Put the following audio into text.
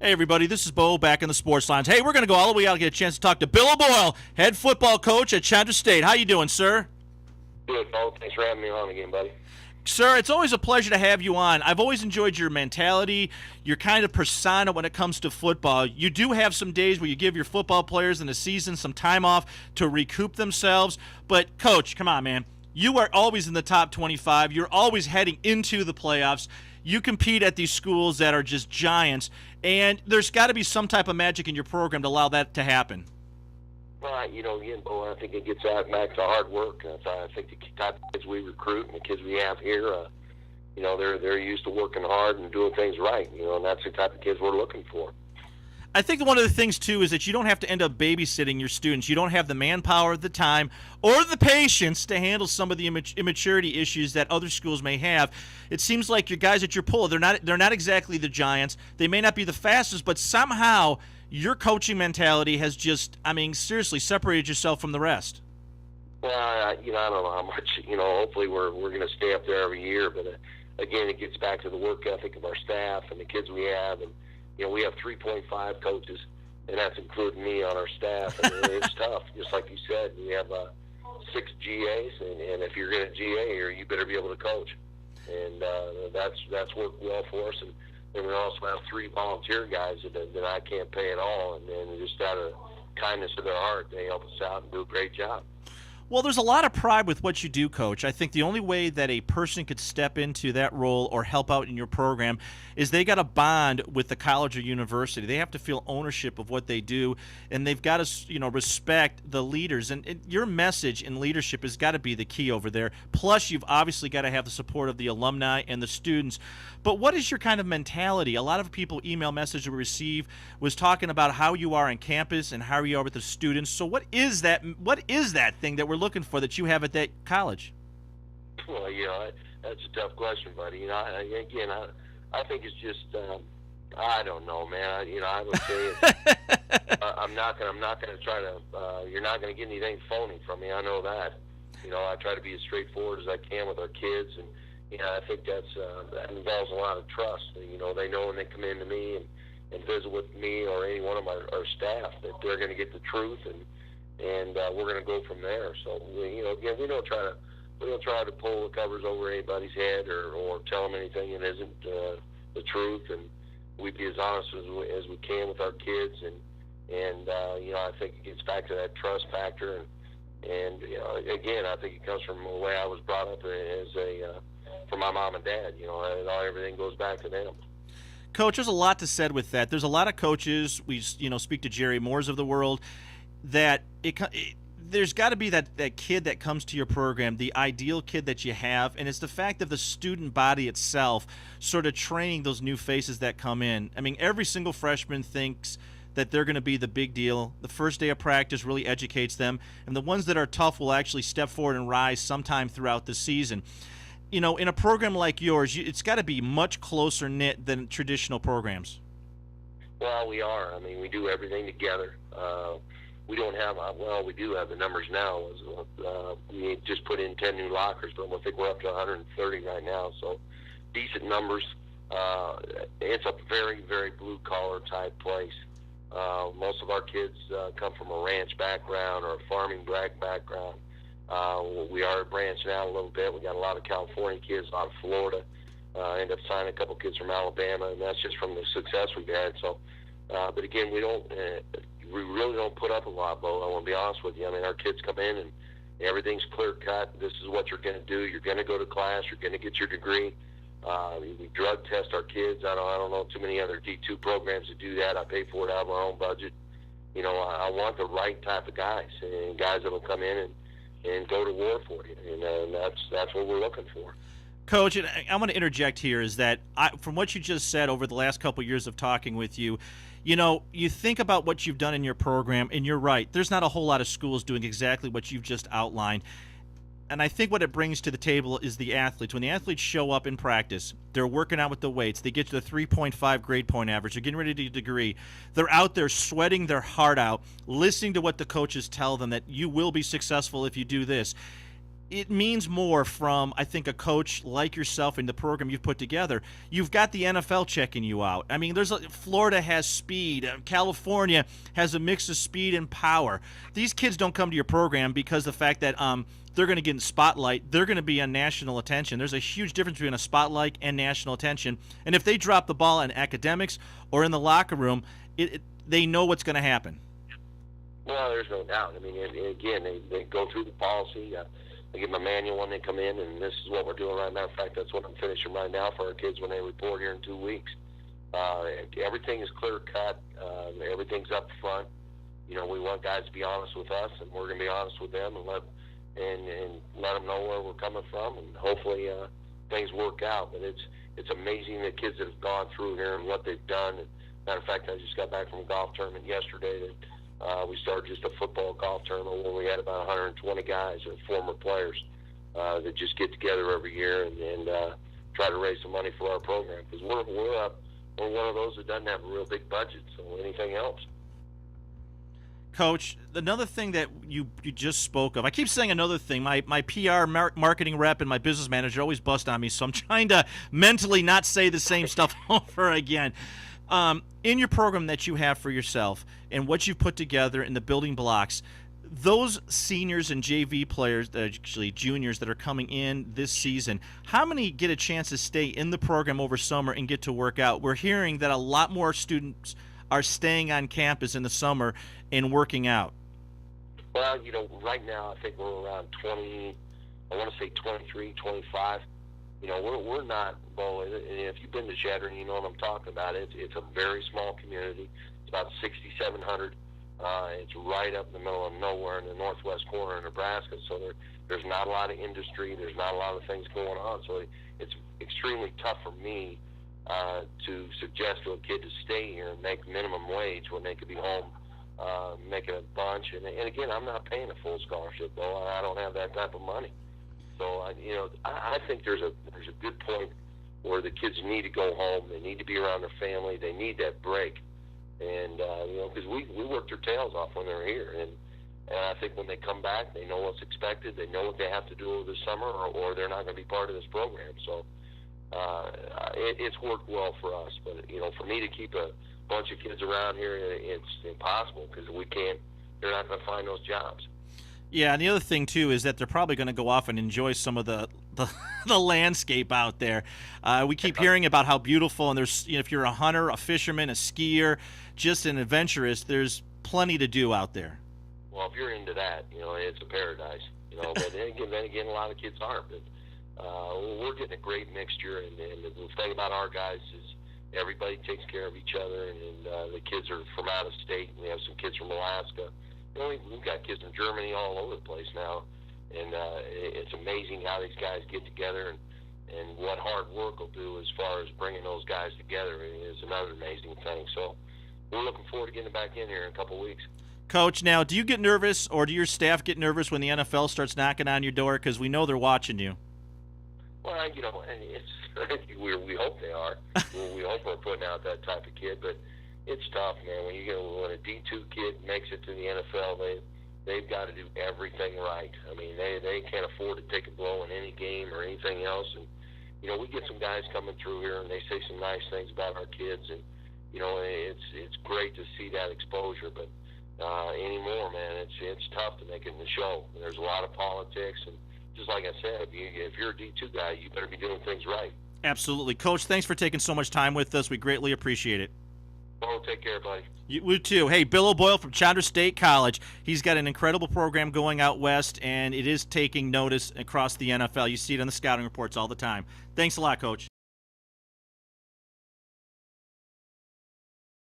Hey, everybody, this is Bo back in the Sports Lines. Hey, we're going to go all the way out and get a chance to talk to Bill O'Boyle, head football coach at Chadron State. How you doing, sir? Good, Bo. Thanks for having me on again, buddy. Sir, it's always a pleasure to have you on. I've always enjoyed your mentality, your kind of persona when it comes to football. You do have some days where you give your football players in the season some time off to recoup themselves. But, Coach, come on, man. You are always in the top 25. You're always heading into the playoffs. You compete at these schools that are just giants, and there's got to be some type of magic in your program to allow that to happen. Well, again, Bo, I think it gets back to hard work. I think the type of kids we recruit and the kids we have here, they're used to working hard and doing things right, and that's the type of kids we're looking for. I think one of the things, too, is that you don't have to end up babysitting your students. You don't have the manpower, the time, or the patience to handle some of the immaturity issues that other schools may have. It seems like your guys at your pool, they're not exactly the giants. They may not be the fastest, but somehow your coaching mentality has just, seriously separated yourself from the rest. Well, I don't know how much, hopefully we're going to stay up there every year, but again, it gets back to the work ethic of our staff and the kids we have, and we have 3.5 coaches, and that's including me on our staff. And it's tough, just like you said. We have 6 GAs, and if you're going to GA here, you better be able to coach. And that's worked well for us. And then we also have 3 volunteer guys that I can't pay at all, and then just out of kindness of their heart, they help us out and do a great job. Well, there's a lot of pride with what you do, Coach. I think the only way that a person could step into that role or help out in your program is they got to bond with the college or university. They have to feel ownership of what they do, and they've got to, respect the leaders. And your message in leadership has got to be the key over there. Plus, you've obviously got to have the support of the alumni and the students. But what is your kind of mentality? A lot of people email message we receive was talking about how you are on campus and how you are with the students. So what is that thing that we're looking for that you have at that college? Well, that's a tough question, buddy. I think it's just I don't know, man. I would say it's, I'm not gonna try to. You're not gonna get anything phony from me. I know that. I try to be as straightforward as I can with our kids, and I think that involves a lot of trust. They know when they come in to me and visit with me or any one of our staff that they're going to get the truth, and we're going to go from there. So again, we don't try to pull the covers over anybody's head or tell them anything that isn't the truth, and we be as honest as we can with our kids, and I think it gets back to that trust factor, and again, I think it comes from the way I was brought up from my mom and dad. Everything goes back to them. Coach, there's a lot to said with that. There's a lot of coaches. We speak to Jerry Moores of the world. That there's got to be that kid that comes to your program, the ideal kid that you have, and it's the fact of the student body itself sort of training those new faces that come in. Every single freshman thinks that they're going to be the big deal. The first day of practice really educates them, and the ones that are tough will actually step forward and rise sometime throughout the season. In a program like yours, it's got to be much closer knit than traditional programs. Well, we are. We do everything together. We don't have, we do have the numbers now. We just put in 10 new lockers, but I think we're up to 130 right now, so decent numbers. It's a very, very blue-collar type place. Most of our kids come from a ranch background or a farming background. We are branching out a little bit. We got a lot of California kids, a lot of Florida. End up signing a couple kids from Alabama, and that's just from the success we've had. So, but again, we really don't put up a lot, Bo. I want to be honest with you. Our kids come in and everything's clear cut. This is what you're going to do. You're going to go to class. You're going to get your degree. We drug test our kids. I don't know too many other D2 programs that do that. I pay for it out of our own budget. I want the right type of guys, and guys that will come in and go to war for you, and that's what we're looking for. Coach, I want to interject here is that from what you just said over the last couple of years of talking with you, you think about what you've done in your program, and you're right. There's not a whole lot of schools doing exactly what you've just outlined. And I think what it brings to the table is the athletes. When the athletes show up in practice, they're working out with the weights. They get to the 3.5 grade point average. They're getting ready to get a degree. They're out there sweating their heart out, listening to what the coaches tell them that you will be successful if you do this. it means more from, I think, a coach like yourself and the program you've put together. You've got the NFL checking you out. I mean, Florida has speed. California has a mix of speed and power. These kids don't come to your program because the fact that they're going to get in spotlight. They're going to be on national attention. There's a huge difference between a spotlight and national attention. And if they drop the ball in academics or in the locker room, they know what's going to happen. Well, there's no doubt. I mean, and again, they go through the policy. I give them a manual when they come in, and this is what we're doing right now. In fact, that's what I'm finishing right now for our kids when they report here in 2 weeks. Everything is clear cut. Everything's up front. You know, we want guys to be honest with us, and we're going to be honest with them, and let them know where we're coming from, and hopefully things work out. But it's amazing the kids that have gone through here and what they've done. And matter of fact, I just got back from a golf tournament yesterday that we started just a football golf tournament where we had about 120 guys and former players that just get together every year and try to raise some money for our program, because we're one of those that doesn't have a real big budget, so anything helps. Coach, another thing that you just spoke of, I keep saying another thing. My PR marketing rep and my business manager always bust on me, so I'm trying to mentally not say the same stuff over again. In your program that you have for yourself and what you've put together in the building blocks, those seniors and JV players, actually juniors that are coming in this season, how many get a chance to stay in the program over summer and get to work out? We're hearing that a lot more students are staying on campus in the summer and working out. Well, you know, right now I think we're around 20, I want to say 23, 25. You know, we're not, well, if you've been to Chadron, you know what I'm talking about. It's a very small community. It's about 6,700. It's right up in the middle of nowhere in the northwest corner of Nebraska. So there's not a lot of industry. There's not a lot of things going on. So it's extremely tough for me to suggest to a kid to stay here and make minimum wage when they could be home making a bunch. And again, I'm not paying a full scholarship, though. I don't have that type of money. So, I think there's a good point where the kids need to go home. They need to be around their family. They need that break. And, because we worked their tails off when they were here. And I think when they come back, they know what's expected. They know what they have to do over the summer, or they're not going to be part of this program. So it's worked well for us. But, for me to keep a bunch of kids around here, it's impossible because they're not going to find those jobs. Yeah, and the other thing, too, is that they're probably going to go off and enjoy some of the landscape out there. We keep hearing about how beautiful, and there's, if you're a hunter, a fisherman, a skier, just an adventurist, there's plenty to do out there. Well, if you're into that, it's a paradise. But then again, a lot of kids aren't. But we're getting a great mixture, and the thing about our guys is everybody takes care of each other, and the kids are from out of state. We have some kids from Alaska. We've got kids from Germany all over the place now, and it's amazing how these guys get together and what hard work will do as far as bringing those guys together is another amazing thing. So we're looking forward to getting back in here in a couple of weeks. Coach, now, do you get nervous, or do your staff get nervous when the NFL starts knocking on your door? Because we know they're watching you. Well, we hope they are. We hope we're putting out that type of kid, but it's tough, man. When a D2 kid makes it to the NFL, they've got to do everything right. I mean, they can't afford to take a blow in any game or anything else. And we get some guys coming through here, and they say some nice things about our kids, and it's great to see that exposure. But anymore, man, it's tough to make it in the show. There's a lot of politics, and just like I said, if you're a D2 guy, you better be doing things right. Absolutely, Coach. Thanks for taking so much time with us. We greatly appreciate it. Oh, take care, buddy. You too. Hey, Bill O'Boyle from Chadron State College. He's got an incredible program going out west, and it is taking notice across the NFL. You see it on the scouting reports all the time. Thanks a lot, Coach.